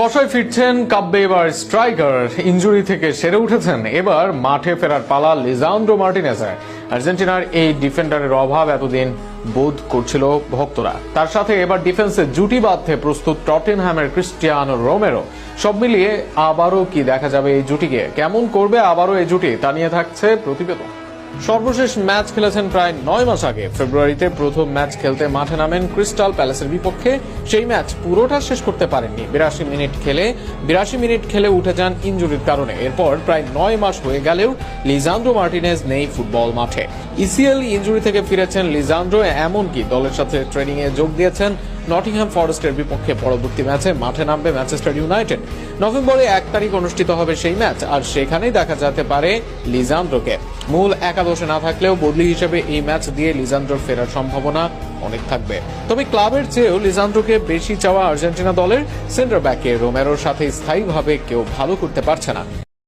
কষায় ফিরছেন কাব্যে এবার স্ট্রাইকার ইনজুরি থেকে সেরে উঠেছেন। এবার মাঠে ফেরার পালা লিসান্দ্রো মার্টিনেজের। আর্জেন্টিনার এই ডিফেন্ডারের অভাব এতদিন বোধ করছিল ভক্তরা। তার সাথে এবার ডিফেন্সে জুটি বাঁধতে প্রস্তুত টটেনহ্যামের ক্রিস্টিয়ানো রোমেরো। সব মিলিয়ে আবারও কি দেখা যাবে এই জুটিকে, কেমন করবে আবারও এই জুটি, তা নিয়ে থাকছে প্রতিবেদন। সর্বশেষ ম্যাচ খেলেছেন প্রায় 9 মাস আগে। ফেব্রুয়ারিতে প্রথম ম্যাচ খেলতে মাঠে নামেন ক্রিস্টাল প্যালেসের বিপক্ষে। সেই ম্যাচ পুরোটা শেষ করতে পারেননি। 82 মিনিট খেলে উঠে যান ইনজুরির কারণে। এরপর প্রায় 9 মাস হয়ে গেলেও লিসান্দ্রো মার্টিনেজ নেই ফুটবল মাঠে। ইসিএল ইনজুরি থেকে ফিরেছেন লিসান্দ্রো, এমনকি দলের সাথে ট্রেনিং এ যোগ দিয়েছেন। নটিংহ্যাম ফরেস্টের বিপক্ষে পরবর্তী ম্যাচে মাঠে নামবে ম্যানচেস্টার ইউনাইটেড। নভেম্বরে 1 তারিখ অনুষ্ঠিত হবে সেই ম্যাচ, আর সেখানেই দেখা যেতে পারে লিসান্দ্রোকে। মূল একাদশে না থাকলেও বদলি হিসেবে এই ম্যাচ দিয়ে লিসান্দ্রোর ফেরার সম্ভাবনা অনেক থাকবে। তবে ক্লাবের চেয়েও লিসান্দ্রোকে বেশি চাওয়া আর্জেন্টিনা দলের। সেন্টার ব্যাকে রোমেরোর সাথে স্থায়ীভাবে কেউ ভালো করতে পারছে না।